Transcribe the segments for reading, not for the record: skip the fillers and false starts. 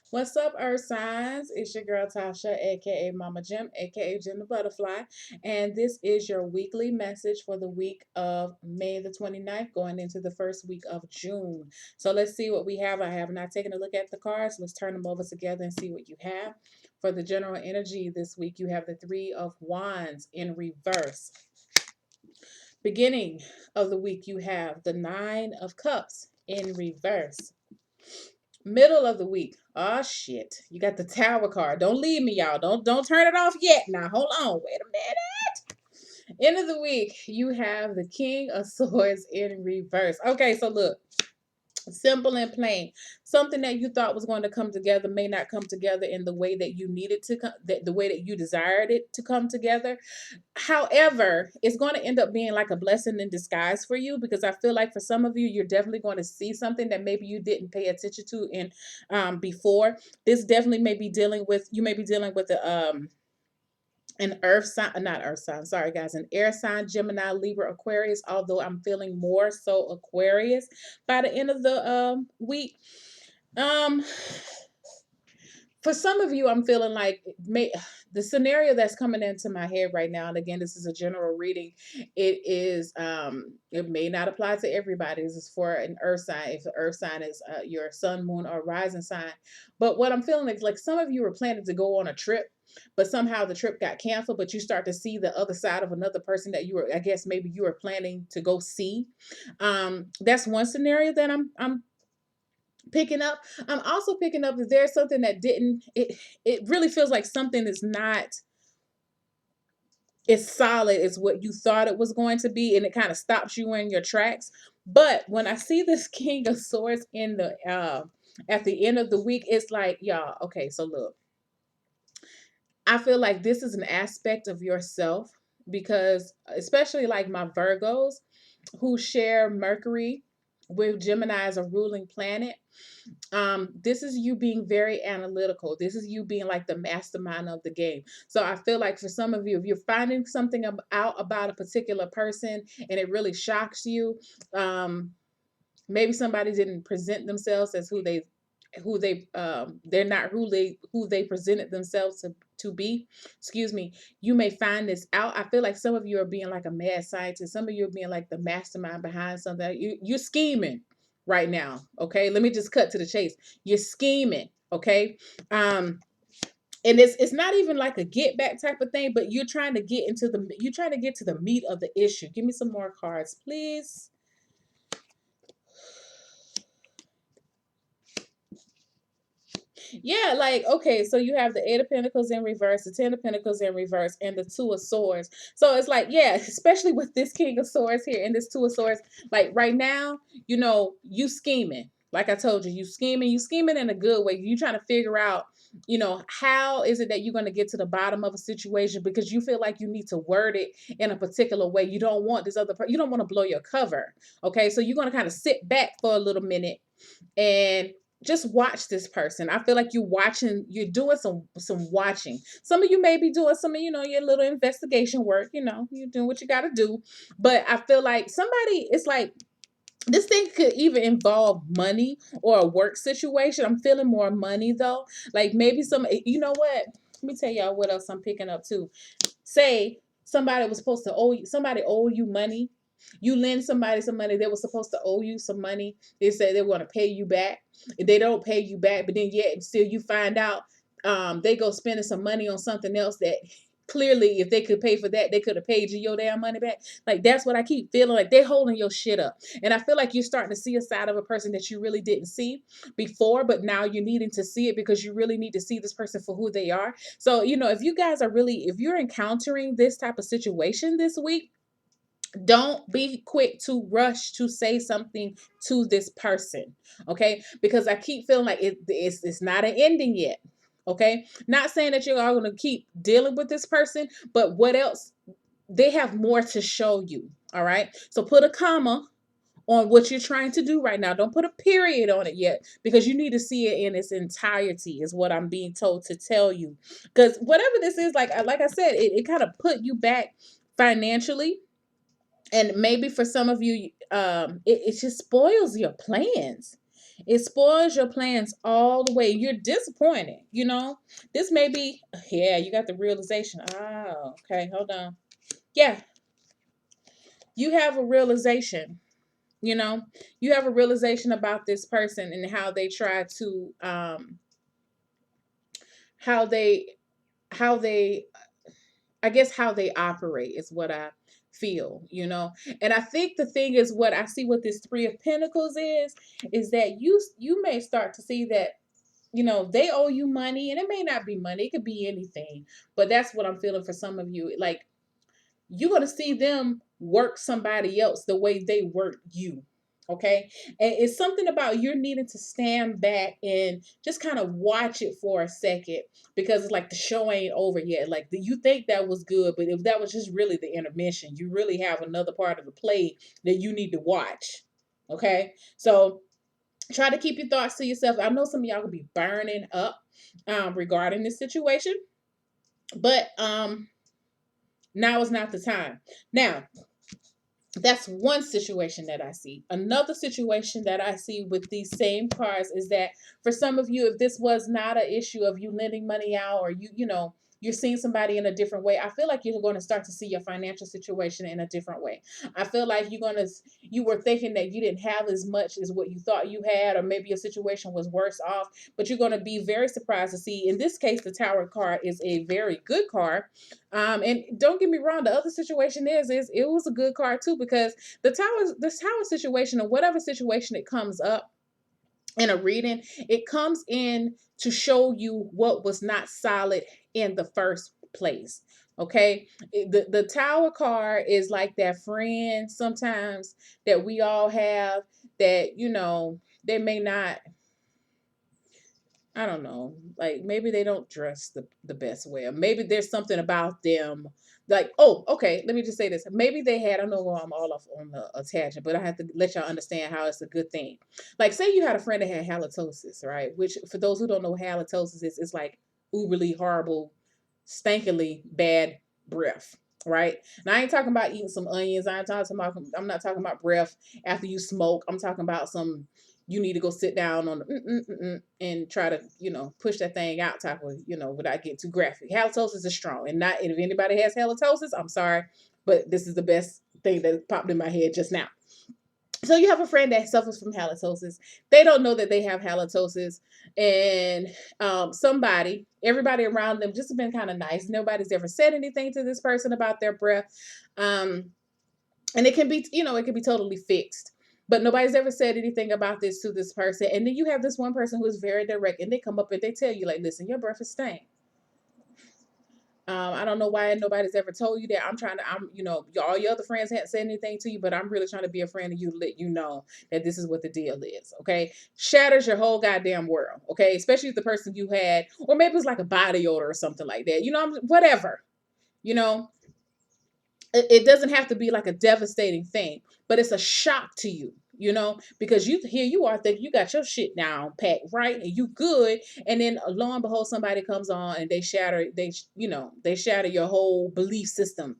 What's up, Earth Signs? It's your girl Tasha, aka Mama Gem, aka Gem the Butterfly, and this is your weekly message for the week of May the 29th, going into the first week of June. So let's see what we have. I have not taken a look at the cards. Let's turn them over together and see what you have. For the general energy this week, you have the Three of Wands in reverse. Beginning of the week, you have the Nine of Cups in reverse. Middle of the week. Oh shit. You got the tower card. Don't leave me, y'all. Don't turn it off yet. Now hold on. Wait a minute. End of the week, you have the King of Swords in reverse. Okay, so look. Simple and plain. Something that you thought was going to come together may not come together in the way that you needed to come, the way that you desired it to come together. However, it's going to end up being like a blessing in disguise for you, because I feel like for some of you, you're definitely going to see something that maybe you didn't pay attention to in before. This definitely may be dealing with, you may be dealing with an earth sign, not earth sign, sorry guys, an air sign, Gemini, Libra, Aquarius, although I'm feeling more so Aquarius by the end of the week. Um, for some of you, I'm feeling like the scenario that's coming into my head right now, and again, this is a general reading. It may not apply to everybody. This is for an earth sign. If the earth sign is your sun, moon, or rising sign. But what I'm feeling is like some of you were planning to go on a trip, but somehow the trip got canceled, but you start to see the other side of another person that you were, I guess maybe you were planning to go see. That's one scenario that I'm picking up. I'm also picking up that there's something that didn't, it really feels like something is not as solid as what you thought it was going to be, and it kind of stops you in your tracks. But when I see this King of Swords in the at the end of the week, it's like, y'all, okay, so look, I feel like this is an aspect of yourself, because especially like my Virgos who share Mercury with Gemini as a ruling planet, this is you being very analytical. This is you being like the mastermind of the game. So I feel like for some of you, if you're finding something out about a particular person and it really shocks you, maybe somebody didn't present themselves as they're not who they presented themselves to be, excuse me. You may find this out. I feel like some of you are being like a mad scientist. Some of you are being like the mastermind behind something. You're scheming right now. Okay, let me just cut to the chase. You're scheming. Okay. And it's not even like a get back type of thing, but you're trying to get to the meat of the issue. Give me some more cards, please. Yeah, like, okay, so you have the Eight of Pentacles in reverse, the Ten of Pentacles in reverse, and the Two of Swords. So it's like, yeah, especially with this King of Swords here and this Two of Swords, like right now, you scheming. Like I told you, you scheming in a good way. You trying to figure out, how is it that you're going to get to the bottom of a situation, because you feel like you need to word it in a particular way. You don't want you don't want to blow your cover. Okay, so you're going to kind of sit back for a little minute and just watch this person. I feel like you're doing some watching. Some of you may be doing some of, your little investigation work, you're doing what you got to do. But I feel like it's like this thing could even involve money or a work situation. I'm feeling more money though. Like maybe you know what? Let me tell y'all what else I'm picking up too. Say somebody owe you money. You lend somebody some money, they were supposed to owe you some money. They said they want to pay you back. If they don't pay you back, but then yet still you find out they go spending some money on something else that clearly if they could pay for that, they could have paid you your damn money back. Like that's what I keep feeling, like they're holding your shit up. And I feel like you're starting to see a side of a person that you really didn't see before, but now you're needing to see it because you really need to see this person for who they are. So, if you're encountering this type of situation this week, don't be quick to rush to say something to this person, okay? Because I keep feeling like it's not an ending yet, okay? Not saying that you're all going to keep dealing with this person, but what else? They have more to show you, all right? So put a comma on what you're trying to do right now. Don't put a period on it yet, because you need to see it in its entirety, is what I'm being told to tell you. Because whatever this is, like I said, it kind of put you back financially, and maybe for some of you, it just spoils your plans. It spoils your plans all the way. You're disappointed, This may be, yeah, you got the realization. Oh, okay, hold on. Yeah, you have a realization, you know. You have a realization about this person and how they try to how they how they I guess how they operate is what I feel. And I think the thing is, what I see with this 3 of Pentacles is that you may start to see that they owe you money, and it may not be money, it could be anything. But that's what I'm feeling for some of you. Like, you're going to see them work somebody else the way they work you. Okay. And it's something about you're needing to stand back and just kind of watch it for a second, because it's like the show ain't over yet. Like, you think that was good, but if that was just really the intermission, you really have another part of the play that you need to watch. Okay. So try to keep your thoughts to yourself. I know some of y'all could be burning up regarding this situation, but now is not the time. Now, that's one situation that I see. Another situation that I see with these same cards is that for some of you, if this was not an issue of you lending money out, or you're seeing somebody in a different way, I feel like you're going to start to see your financial situation in a different way. I feel like you were thinking that you didn't have as much as what you thought you had, or maybe your situation was worse off, but you're going to be very surprised to see, in this case, the Tower card is a very good card. And don't get me wrong, the other situation is it was a good card too, because the tower situation, or whatever situation it comes up in a reading, it comes in to show you what was not solid in the first place. Okay. The Tower card is like that friend sometimes that we all have, that they may not, I don't know, like maybe they don't dress the best way, or maybe there's something about them. Like, oh, okay, let me just say this. Maybe they had, I know I'm all off on a tangent, but I have to let y'all understand how it's a good thing. Like, say you had a friend that had halitosis, right? Which, for those who don't know what halitosis is, it's like uberly horrible, stinkingly bad breath, right? Now, I ain't talking about eating some onions. I'm not talking about breath after you smoke. I'm talking about some, you need to go sit down on the and try to, push that thing out type of, without getting too graphic. Halitosis is strong. And if anybody has halitosis, I'm sorry, but this is the best thing that popped in my head just now. So you have a friend that suffers from halitosis. They don't know that they have halitosis. And everybody around them just has been kind of nice. Nobody's ever said anything to this person about their breath. And it can be, it can be totally fixed. But nobody's ever said anything about this to this person. And then you have this one person who is very direct, and they come up and they tell you, like, listen, your breath is stank. I don't know why nobody's ever told you that. All your other friends hadn't said anything to you, but I'm really trying to be a friend of you to let you know that this is what the deal is. Okay. Shatters your whole goddamn world. Okay. Especially if the person you had, or maybe it's like a body odor or something like that. Whatever. It doesn't have to be like a devastating thing, but it's a shock to you, because here you are thinking you got your shit down packed, right? And you good. And then lo and behold, somebody comes on and they shatter your whole belief system.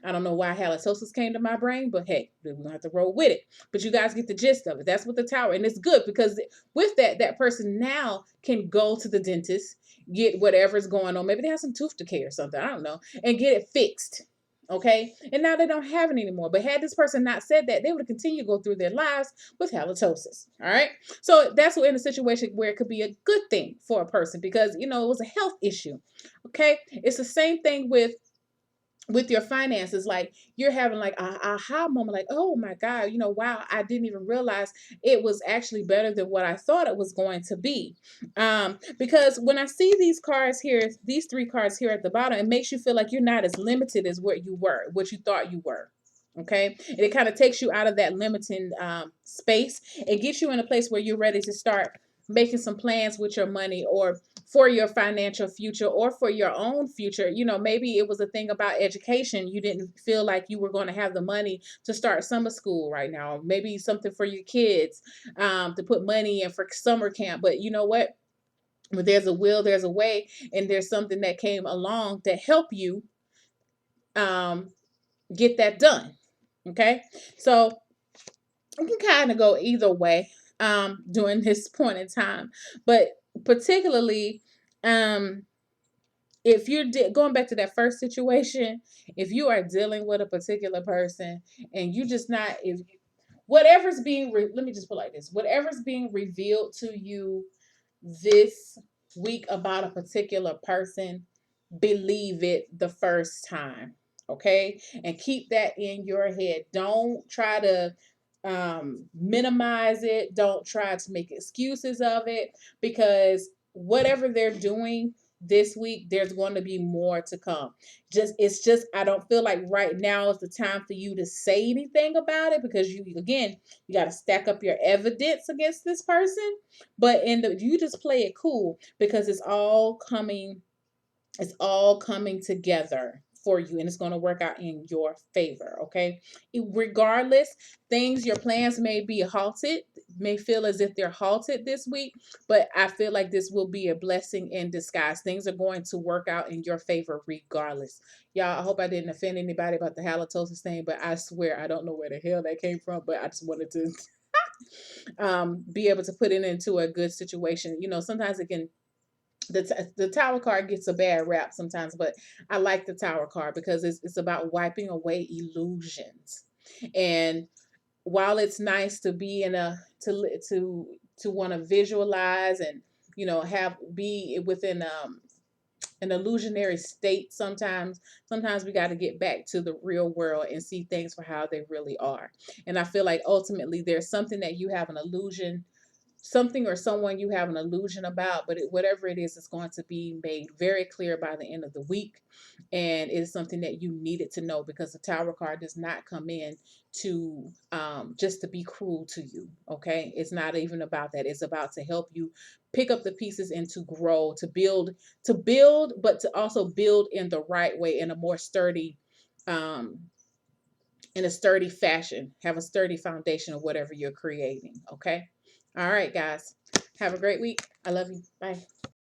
I don't know why halitosis came to my brain, but hey, we're gonna have to roll with it. But you guys get the gist of it. That's what the Tower, and it's good because with that person now can go to the dentist, get whatever's going on. Maybe they have some tooth decay or something, I don't know, and get it fixed. Okay. And now they don't have it anymore. But had this person not said that, they would continue to go through their lives with halitosis. All right. So that's in a situation where it could be a good thing for a person because, it was a health issue. Okay. It's the same thing with your finances. Like, you're having like a aha moment, like, oh my God, wow, I didn't even realize it was actually better than what I thought it was going to be. Because when I see these cards here, these 3 cards here at the bottom, it makes you feel like you're not as limited as what you thought you were. Okay. And it kind of takes you out of that limiting space and gets you in a place where you're ready to start making some plans with your money, or for your financial future, or for your own future. Maybe it was a thing about education. You didn't feel like you were going to have the money to start summer school right now. Maybe something for your kids, to put money in for summer camp. But you know what? When there's a will, there's a way, and there's something that came along to help you get that done. Okay. So it can kind of go either way. during this point in time. But particularly, um, if you're going back to that first situation, if you are dealing with a particular person and you just not, if whatever's being let me just put it like this, whatever's being revealed to you this week about a particular person, believe it the first time. Okay, and keep that in your head. Don't try to minimize it. Don't try to make excuses of it, because whatever they're doing this week, there's going to be more to come. It's just, I don't feel like right now is the time for you to say anything about it, because you, again, you got to stack up your evidence against this person. But you just play it cool, because it's all coming together for you, and it's going to work out in your favor. Okay, regardless, your plans may be halted, may feel as if they're halted this week, but I feel like this will be a blessing in disguise. Things are going to work out in your favor regardless. Y'all, I hope I didn't offend anybody about the halitosis thing, but I swear I don't know where the hell that came from, but I just wanted to be able to put it into a good situation. Sometimes it can, the tower card gets a bad rap sometimes, but I like the tower card because it's about wiping away illusions. And while it's nice to be in a to want to visualize and have be within an illusionary state, sometimes we got to get back to the real world and see things for how they really are. And I feel like ultimately there's something that you have an illusion, something or someone you have an illusion about, but whatever it is, it's going to be made very clear by the end of the week. And it's something that you needed to know, because the tower card does not come in to just to be cruel to you. Okay, it's not even about that. It's about to help you pick up the pieces and to grow, to build, but to also build in the right way, in a more sturdy um in a sturdy fashion. Have a sturdy foundation of whatever you're creating. Okay. All right, guys. Have a great week. I love you. Bye.